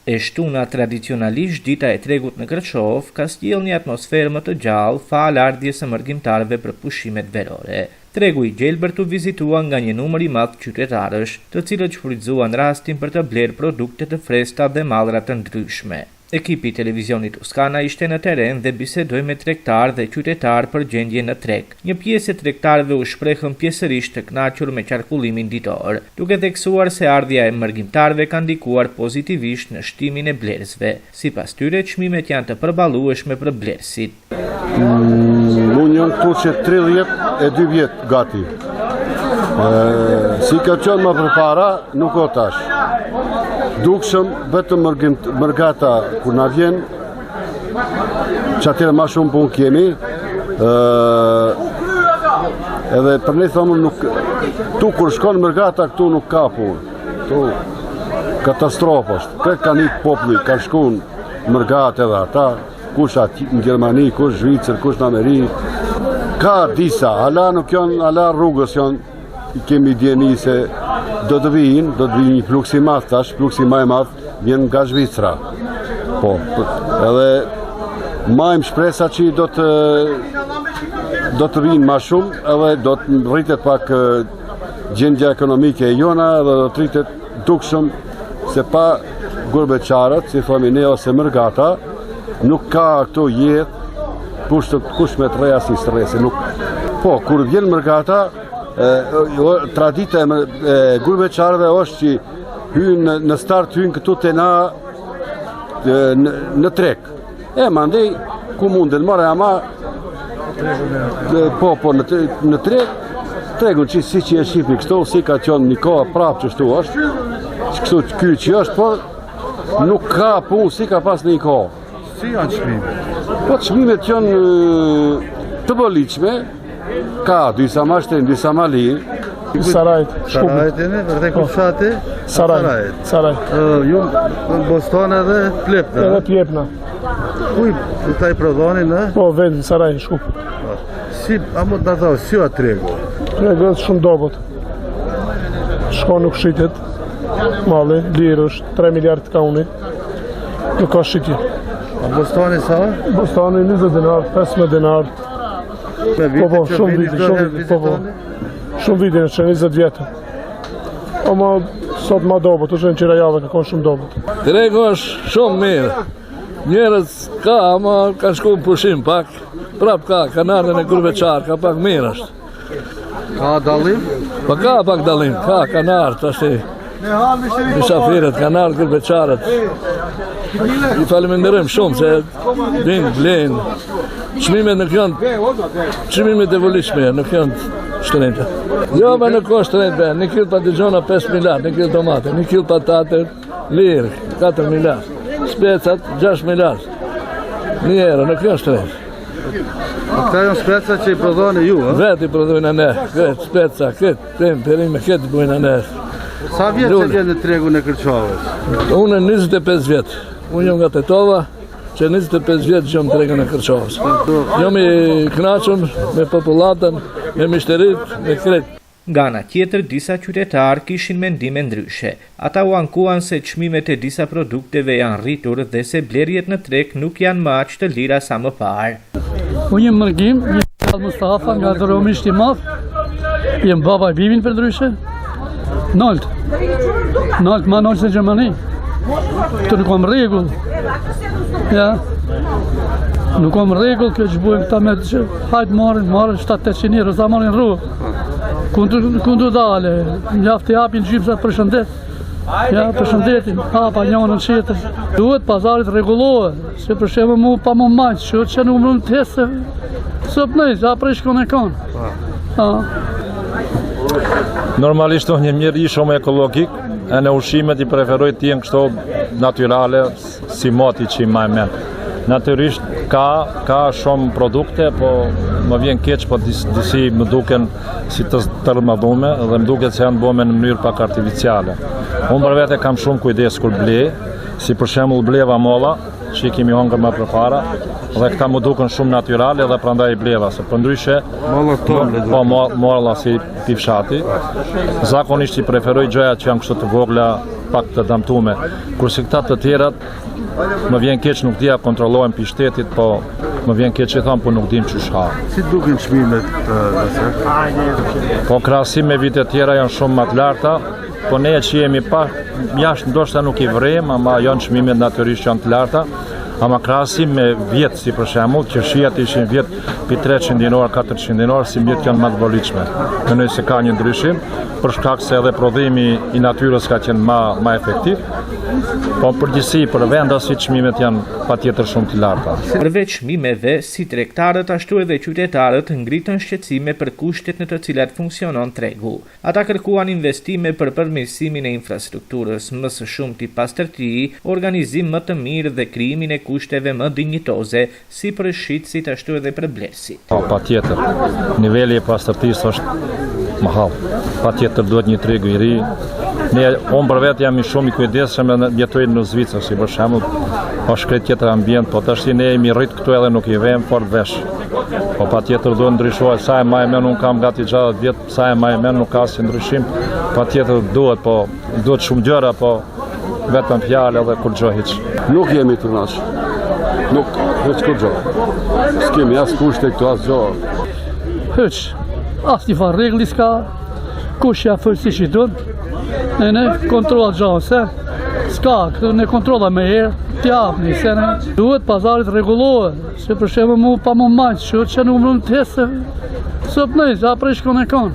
E shtuna tradicionalisht dita e tregut në Kërçov ka sjellë një atmosferë më të gjallë fal ardhjes së mërgjimtarëve për pushimet verore. Tregu i Gjelbërtu vizituan nga një numër i madh qytetarësh, të cilët shfrytzuan rastin për të blerë produkte të freskëta dhe mallra të ndryshme. Ekipi i televizionit Uskana ishte në teren dhe bisedoi me tregtarë dhe qytetarë për gjendjen në treg. Një pjesë e tregtarëve u shprehën pjesërisht të kënaqur me qarkullimin ditor, duke theksuar se ardhja e mërgjimtarëve ka ndikuar pozitivisht në shtimin e blerësve. Sipas tyre, çmimet janë të përballueshme për blerësit. Unë jam këtu që 32 vjet gati. Si ka qenë më përpara, nuk o tash. Dukshëm vetëm mërgata kur na vjen, që atyre ma shumë punë kemi, edhe për ne thomë nuk, tu kur shkon mërgata këtu nuk ka punë, tu katastrofë është, këtë ka një populli, ka shkun mërgata edhe ata, kush në Gjermani, kush Zvicër, kush në Amerikë, ka disa, ala nuk janë, ala rrugës janë, kemi djeni se do të vinë një fluksi madh tash, fluksi më i madh vjen nga Zvicra. Po, edhe majmë shpresa që do të vinë më shumë, edhe do të rritet pak gjendja ekonomike e jona, edhe do të rritet dukshëm se pa gurbeqarët, si themi ne ose mërgata, nuk ka këto jetë kush me të reja si stresi. Po, kur vjen mërgata, tradita e gurbeqarëve është që hynë në start hynë këtu të na në treg. Mandej, ku munden, marë ama, po, në treg, tregun që si që e shqipi kështu, si ka qënë një kohë prapë që shtu është, që kështu ky që është, por nuk ka punë si ka pas një kohë. Si janë çmimet? Po, çmimet janë të boliqme, ka disa ma shtenë, disa ma lirë. Sarajt, Sarajt e ne, vërte ku fshati? Sarajt. Ju në Bostone dhe Plepna? Edhe Plepna. Kuj taj prodhoni në? Po, vendin, Sarajt, Shkup. Si, a më të thau, si o tregu? Tregu është shumë dobët. Shko nuk shqitet, mali, lirë është, 3 miliard ka uni, nuk ka shqitje. A Bostone sa? Bostone 20 dinar, 15 dinar. Po, shumë vite në që 20 vjetë. O ma sot ma dobët, është në qira jave ka konë shumë dobët. Tregu është shumë mirë. Njerës ka, ama ka shku në pushim pak. Prap ka ardhën e gurbeqarë, ka pak mirë është. Ka dalim? Pa ka pak dalim, ka ardhë të ashti. Në shafiret, ardhë gurbeqarët. I faleminderim shumë se vinë, blenë. Çmimet nuk janë, çmimet e volishme, nuk janë shtrenjtë. Jo, me nuk ka shtrenjtë, 1 kilo patligjona 5 miljard, 1 kilo tomate, 1 kilo patate lirë, 4 miljard, specat 6 miljard. Një erë, nuk janë shtrenjtë. Këta janë speca që i prodhoni ju, a? Vetë i prodhojnë ne, këtë speca, këtë perime, këtë bujnë ne. Sa vjetë që vjen në tregun e Kërçovës? Unë 25 vjetë, unë jam nga Tetova, që 25 vjetë që më tregën e Kërçovës. Jam i kënaqur me popullatën, me mishterit, me kretë. Nga ana tjetër, disa qytetarë kishin mendime ndryshe. Ata u ankuan se çmimet e disa produkteve janë rritur dhe se blerjet në treg nuk janë më aq të lira sa më parë. Unë jem Mërgim, jem Mustafa nga Doromisht i Madh. Jem baba i Bibin për ndryshe. Nolt, ma nolt se Gjermani. Këtu nuk kam rregull. Ja. Nuk kam rregull kjo që bujnë këta me që hajtë marrin 700 euro, sa marrin rrugë. Kundu dale, njaftë i apin gjypë sa përshëndet. Ja, përshëndetin, hapa njënën qetër. Duhet pazarit rregullohet, se për shemë mu pa më majtë, që nuk më në të hesë, së pënejtë, a prej shkon e kanë. Normalisht një mirë i shumë ekologik, e në ushimet i preferoj t'jen kështo naturale, si moti që i majmen. Natyrisht ka shumë produkte, po më vjen keq, po disi më duken si të tërmadhume dhe më duket se janë bëme në mënyrë pak artificiale. Unë për vete kam shumë kujdes kur ble, si për shembull bleva molla, që i kemi hongër më përpara, dhe këta më duken shumë naturale dhe prandaj i bleva, se për ndryshe, molla si pifshati, zakonisht i preferoj gjëja që janë kështu të vogla, pak të damtume. Kurse këta të tjerat, më vjen keq nuk dia kontrollojnë pi shtetit, po më vjen keq që thonë, po nuk dim çu shha. Si duken çmimet nëse? Po krahasim me vitet tjera janë shumë më të larta, po ne që jemi pa jashtë ndoshta nuk i vrem, ama janë çmimet natyrisht janë të larta. Ama krahasim me vjet, si për shembull, që shijat ishin vjet pi 300 dinar, 400 dinar, si vjet janë më të volitshme. Mendoj se ka një ndryshim, për shkak se edhe prodhimi i natyrës ka qenë më efektiv. Po përgjithësi për vendasit çmimet janë patjetër shumë të larta. Përveç çmimeve, si tregtarët ashtu edhe qytetarët ngritën shqetësime për kushtet në të cilat funksionon tregu. Ata kërkuan investime për përmirësimin e infrastrukturës, më së shumti pastërti, organizim më të mirë dhe krijimin e kushteve më dinjitoze, si për shitësit ashtu edhe për blerësit. Patjetër, niveli i pastërtisë është mahall. Patjetër duhet një tregu i ri. Unë për vetë jam shumë i kujdesshëm e jetoj në Zvicër, si për shembull, është krejt tjetër ambient, po tash ne jemi rrit këtu edhe nuk i vëmë fort vesh. Po patjetër duhet ndryshohet, sa e më e men unë kam gati 60 vjet, sa e më e men nuk ka si ndryshim. Patjetër duhet, po duhet shumë gjëra, po vetëm fjalë edhe kur gjë hiç. Nuk jemi të nash. Nuk hiç kur gjë. S'kemi as kushte këtu as gjë. Hiç. As një farë rregulli s'ka. Kush ja fol si çdo. Ne kontrolla gjanë, se s'ka, këtë ne kontrolla me herë, t'japni, se ne duhet pazarit rregullohet, se për shembull mu pa më majtë, që nuk më të hesë, sot nëjë, a prej shkon e kanë.